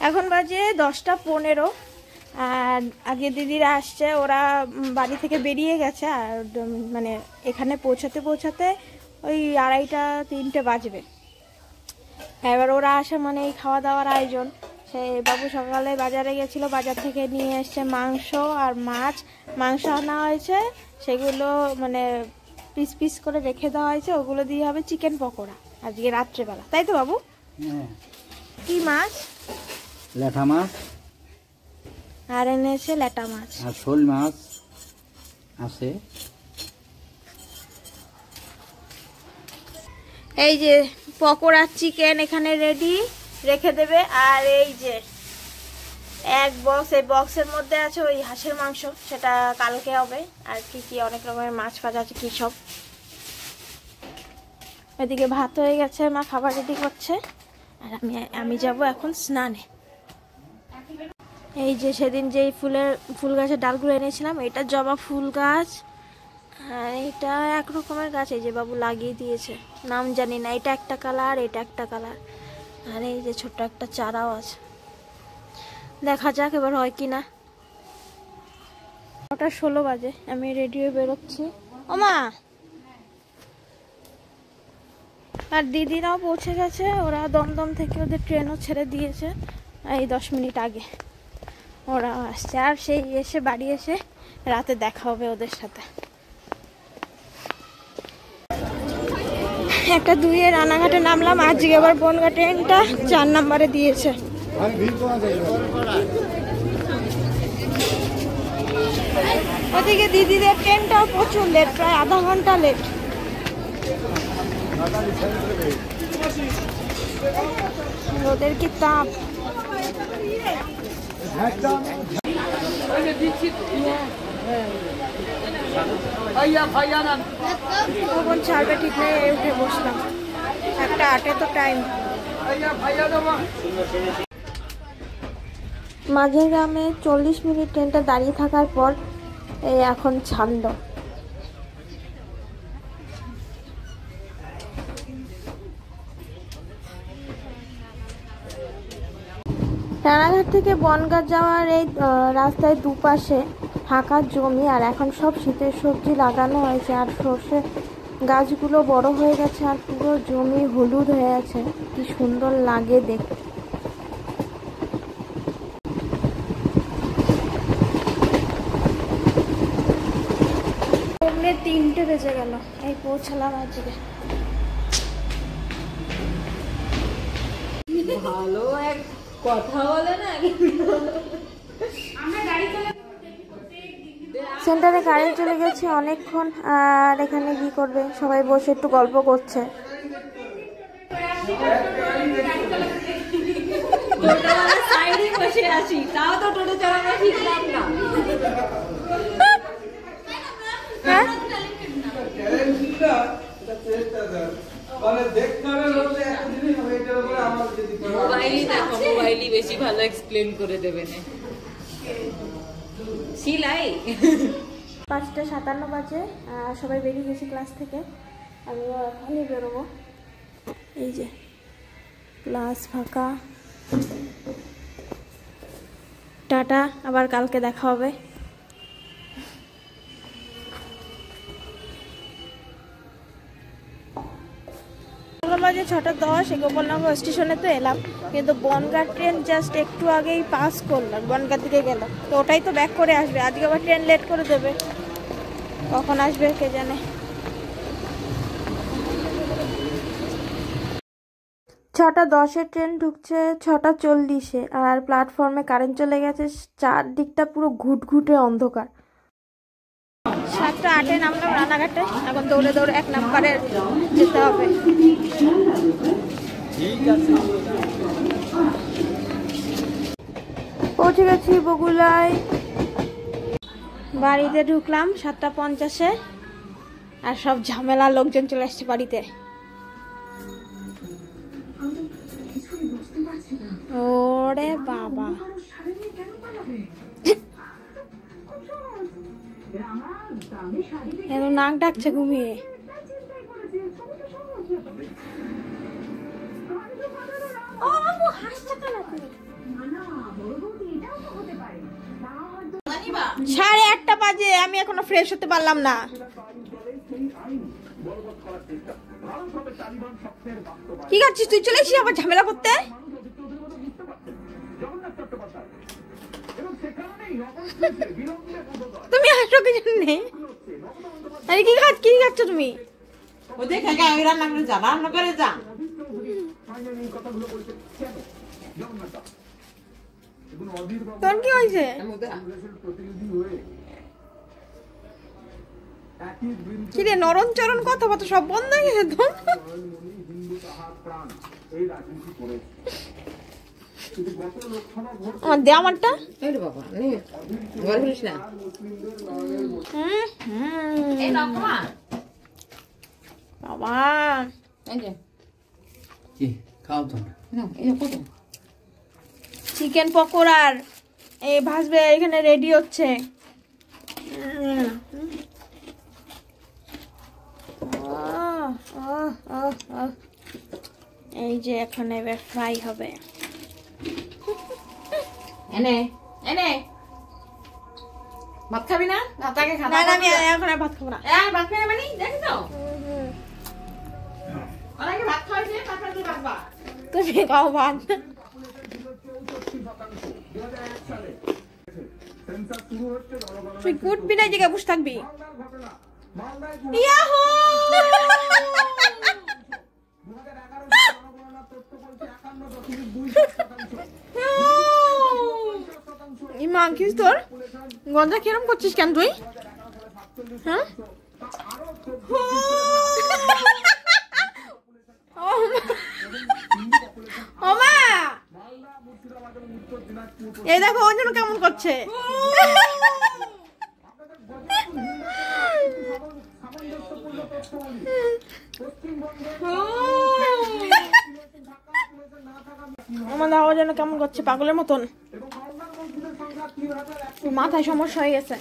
এখন বাজে 10টা 15। আর আগে দিদিরা আসছে, ওরা বাড়ি থেকে বেরিয়ে গেছে। আর মানে এখানে পৌঁছাতে পৌঁছাতে ওই 2:30-3টে বাজবে। এবার ওরা আসে মানে এই খাওয়া দাওয়ার আয়োজন। সেই বাবু সকালে বাজারে গেছিলো, বাজার থেকে নিয়ে এসছে মাংস আর মাছ। মাংস আনা হয়েছে, সেগুলো মানে পিস পিস করে রেখে দেওয়া হয়েছে, ওগুলো দিয়ে হবে চিকেন পকোড়া আজকে রাত্রেবেলা, তাই তো বাবু? কি মাছ? ল্যাঠা মাছ। আর এনেছে ল্যাটা মাছ আর শোল মাছ আছে। এই যে পকোড়া চিকেন এখানে রেডি রেখে দেবে। আর এই যে এক বক্স, এই বক্সের মধ্যে আছে ওই হাঁসের মাংস, সেটা কালকে হবে। আর কি কি অনেক রকমের মাছ ফাজ আছে, কি সব। এদিকে ভাত হয়ে গেছে, মা খাবার রেডি করছে। আর আমি যাব এখন স্নানে। এই যে সেদিন যেই ফুল গাছের ডালগুলো এনেছিলাম, এটা জবা ফুল গাছ। আর এটা এক রকমের গাছ, এই যে বাবু লাগিয়ে দিয়েছে, নাম জানি না। এটা একটা কালার, এটা একটা কালার। আর এই যে ছোট্ট একটা চারাও আছে, দেখা যাক এবার হয় কিনা। 9:16 বাজে, আমি রেডি হয়ে বেরোচ্ছি। ও মা, আর দিদিরাও পৌঁছে গেছে। ওরা দমদম থেকে ওদের ট্রেনও ছেড়ে দিয়েছে এই 10 মিনিট আগে। ওরা আসছে, আর সেই এসে বাড়ি এসে রাতে দেখা হবে ওদের সাথে। একটা 2-এ রানাঘাটে নামলাম, আজকে আবার বনগা ট্রেনটা 4 নম্বরে দিয়েছে। ওদিকে দিদিদের ট্রেনটাও প্রচুর লেট, প্রায় আধা ঘন্টা লেট। ওদের কি তাপ। কখন ছাড়বে ঠিক নেই, উঠে বসলাম। 1:08 তো টাইম। মাঝের গ্রামে 40 মিনিট ট্রেনটা দাঁড়িয়ে থাকার পর এই এখন ছাড়লো। রানাঘাট থেকে বনগাঁ যাওয়ার এই রাস্তায় দুপাশে ফাঁকা জমি, আর এখন সব শীতের সবজি লাগানো হয়েছে। আর সর্ষে গাছগুলো বড় হয়ে গেছে, আর পুরো জমি হলুদ হয়ে আছে, কি সুন্দর লাগে দেখতে। 3টে বেজে গেল, এই পৌঁছালাম আজকে। ভালো এক কথা বলে না। সেন্টারে কারেন্ট চলে গেছে অনেকক্ষণ। আর এখানে কি করবে, সবাই বসে একটু গল্প করছে। সাইডে বসে আছি, তাও তো টোটো চালানো শিখলাম না। মোবাইলই দেখো, মোবাইলই বেশি ভালো এক্সপ্লেন করে দেবে না। সিলাই 5:57 বাজে, সবাই বেরিয়ে গেছে ক্লাস থেকে। আমিও এখনই বেরোবো। এই যে ক্লাস ফাঁকা। টাটা, আবার কালকে দেখা হবে। বাজে 6:10। গোপালনগর স্টেশনে তো এলাম, কিন্তু বনগাঁ ট্রেন জাস্ট একটু আগেই পাস করলাম, বনগাঁ দিকে গেল। তো ওটাই তো ব্যাক করে আসবে, আজকে আবার ট্রেন লেট করে দেবে, কখন আসবে কে জানে। 6:10-এ ট্রেন ঢুকছে, 6:40-এ। আর প্ল্যাটফর্মে কারেন্ট চলে গেছে, চারদিকটা পুরো ঘুটঘুটে অন্ধকার। 7:08-এ নামলাম রানাঘাটে, এখন দৌড়ে দৌড়ে 1 নম্বরে যেতে হবে। পৌঁছে গেছি বগুলায়। বাড়িতে ঢুকলাম 7:50-এ, আর সব ঝামেলা লোকজন চলে আসছে বাড়িতে। ওরে বাবা, এত নাক ডাকছে ঘুমিয়ে। ও বাবু, হাসছে কেন তুমি? বাজে, আমি এখনো ফ্রেশ হতে পারলাম না। কি করছিস তুই? চলে এসেছিস আবার ঝামেলা করতে। তুমি আসো কিছু নেই। আরে কি খাচ্ছ তুমি? ও দেখে আমি রান্না করে যা, রান্না করে যা। তোর কি হয়েছে? কি রে, নরম চরণ কথাবার্তা সব বন্ধ হয়ে গেছে তো। আমার দে আমারটা। বাবা ঘর বলিস না। এই নাও মা। বাবা এই যে কি খাও তো? নাও, এই কত চিকেন পকোড়ার এই ভাজবে, এখানে রেডি হচ্ছে। এই যে এখন এবার ফ্রাই হবে। এনে এনে ভাত খাবি না? ভাতটাকে খা। না না, আমি এখন আর ভাত খাবো না। ভাত খাই মানে দেখি তো অনেকে ভাত খাইছে, তারপরে তুই ভাত খা। তুমি খাও ভাত। তুই কুটবি না, জায়গায় বসে থাকবি। ইয়াহু! ইমা কি তোর গঞ্জা কিরম করছিস কেন তুই? হ্যাঁ ও মা, এই দেখো ওই জন্য কেমন করছে। আমার দাও যেন কেমন করছে পাগলের মতন। মাথায় সমস্যা হয়ে গেছে।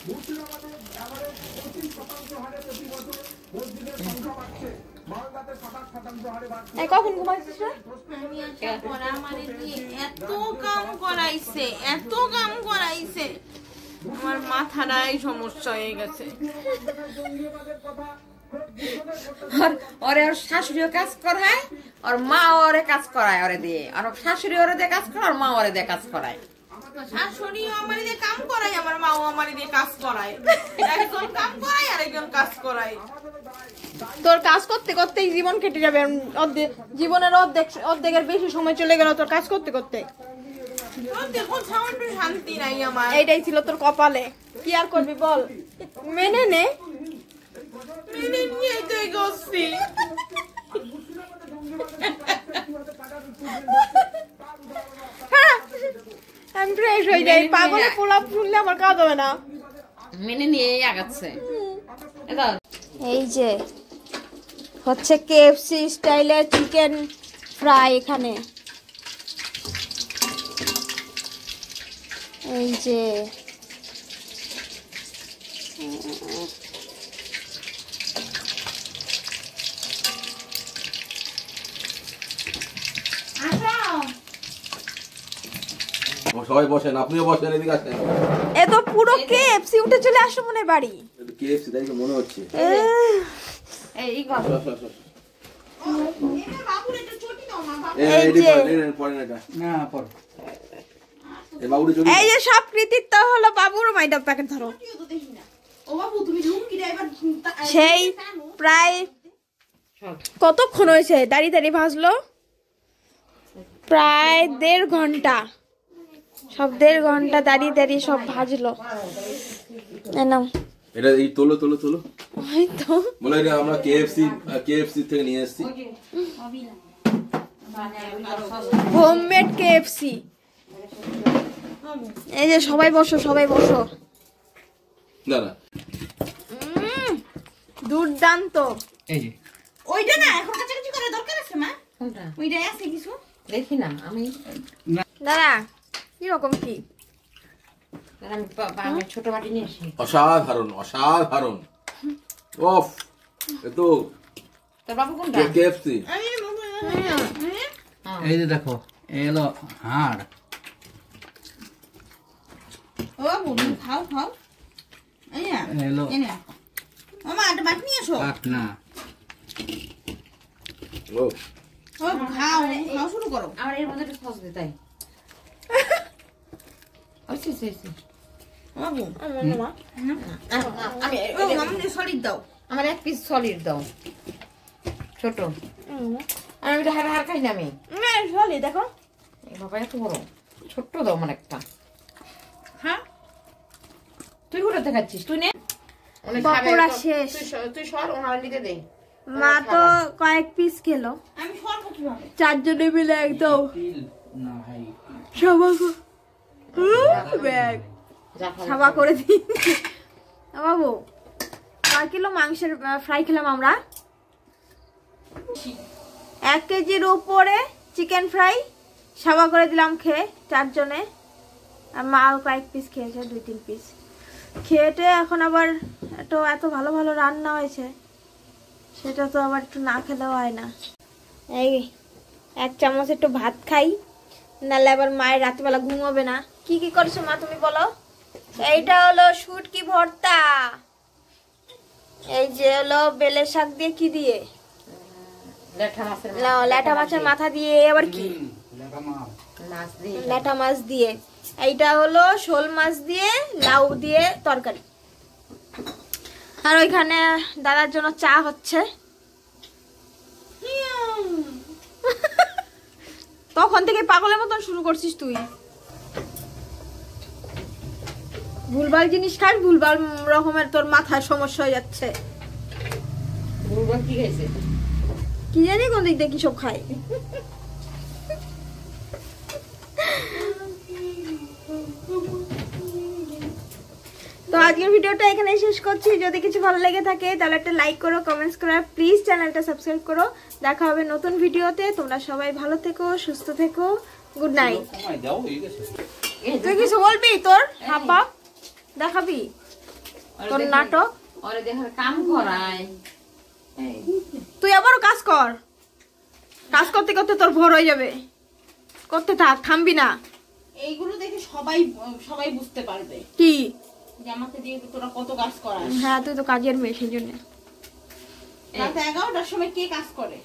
কখন ঘুমাইছিস? এত কাম করাইছে আমার মাথাটাই সমস্যা হয়ে গেছে। ওরে ওর শাশুড়িও কাজ করায়, ওর মা ওরে কাজ করায় ওরে দিয়ে, আর ওর শাশুড়ি ওরে দিয়ে কাজ করায়, ওর মা ওরে দিয়ে কাজ করায়। শাশুড়িও আমার দিয়ে কাম করায়, আমার মাও আমার দিয়ে কাজ করায়। একজন কাম করায় আর একজন কাজ করায়। তোর কাজ করতে করতেই জীবন কেটে যাবে। জীবনের অর্ধেকের বেশি সময় চলে গেল তোর কাজ করতে করতে। দেখুন সামান্য শান্তি নাই আমার। এইটাই ছিল তোর কপালে, কি আর করবি বল, মেনে নে। মেনে নিয়েই তো এগোচ্ছি। আমি ফ্রেশ হয়ে যাই। পাগলে পোলাপ শুনলে আমার কাজ হবে না। মেনে নিয়ে আগাচ্ছে। এই যে হচ্ছে কেএফসি স্টাইলের চিকেন ফ্রাই এখানে। এই যে সবাই বসেন, আপনিও বসেন, এদিকে আসেন। এ তো পুরো কেএফসি উঠে চলে আসলো মনে হয় বাড়ি। কেএফসি তাই তো মনে হচ্ছে। এই ঘর এই যে না পর এই যে সব কৃতিত্ব হলো বাবুর। মাইটা প্যাকেট ধরো। সেই প্রায় কতক্ষণ হয়েছে দাঁড়িয়ে দাঁড়িয়ে ভাজলো? প্রায় 1.5 ঘন্টা। সব 1.5 ঘন্টা দাঁড়িয়ে দাঁড়িয়ে সব ভাজলো। নাও এটা এই তোলো তোলো তোলো। ওই তো বলে এটা আমরা কেএফসি থেকে নিয়ে এসেছি। Homemade KFC. এই যে সবাই বসো, সবাই বসো। দাঁড়া, দুর্দান্ত। এই যে ওইটা না এখন কাছাকাছি করার দরকার আছে মা। কোনটা ওইটা আছে কিছু দেখি না আমি। দাদা কিরকম কি? আমি ছোট বাটি নিয়ে আসি। অসাধারণ অসাধারণ। ওফ, এত তোর বাবু কোনটা? কেএফসি। এই যে দেখো এলো হাড়। ও বলুন খাও খাও। এলো মামা একটা বাটি নিয়ে এসো কাট না ও ও খাও খাও শুরু করো আমার এর মধ্যে একটু সস দে তাই আচ্ছা আচ্ছা বাবু আমি ও মামা সলিড দাও আমার এক পিস সলিড দাও ছোট আমি এটা হার হার খাই না আমি সলি দেখো এই বাবা এত বড় ছোট্ট দাও আমার একটা হ্যাঁ তুই কোথাতে খাচ্ছিস তুই নে অনেক পকোড়া শেষ। তুই সর ওনার নিতে দে মা তো কয়েক পিস খেলো, আমি সরবো কিভাবে 4 জনে মিলে একদম তিল না ভাই ব্যাগ যা খাবি সাবা করে দিই। বাবু 5 কিলো মাংসের ফ্রাই খেলাম আমরা, 1 কেজির উপরে চিকেন ফ্রাই সাবা করে দিলাম খেয়ে 4 জনে। আর মা কয়েক পিস খেয়েছে, 2-3 পিস খেয়েটে এখন আবার এত ভালো ভালো রান্না হয়েছে, সেটা তো আবার একটু না খেলেও হয় না। এই 1 চামচ একটু ভাত খাই, নাহলে আবার মায়ের রাত্রিবেলা ঘুমাবে না। কি কি করছো মা তুমি বলো? এইটা হলো শুটকি ভর্তা, এই যে হলো বেলের শাক দিয়ে কি দিয়ে ল্যাটা মাছের মাথা দিয়ে, আবার কি মাছ দিয়ে ল্যাটা মাছ দিয়ে, এইটা হলো শোল মাছ দিয়ে লাউ দিয়ে তরকারি। আর ওইখানে দাদার জন্য চা হচ্ছে। তখন থেকে পাগলের মতন শুরু করছিস তুই, ভুলভাল জিনিস খাস, ভুলভাল রকমের তোর মাথায় সমস্যা হয়ে যাচ্ছে। গুরুবার কি খাইছে কি জানি কোন দিক দিয়ে কি সব খায়। তো আজকের ভিডিওটা এখানে শেষ করছি। যদি কিছু ভালো লেগে থাকে তাহলে একটা লাইক করো, কমেন্টস করো, প্লিজ চ্যানেলটা সাবস্ক্রাইব করো। দেখা হবে নতুন ভিডিওতে। তোমরা সবাই ভালো থেকো, সুস্থ থেকো, গুড নাইট। সময় দাও এই গেছে তুই কিছু বলবি? তোর হাব্বা দেখাবি তোর নাটক? ওরে দেখার কাম করায় তুই আবারও কাজ কর, কাজ করতে করতে তোর ভোর হয়ে যাবে। করতে থাক, থামবি না। এইগুলো দেখে সবাই বুঝতে পারবে কি যে আমাকে দিয়ে তোরা কত কাজ করাস। হ্যাঁ, তুই তো কাজের মেয়ে, সেই জন্য। রাত 11টার সময় কে কাজ করে?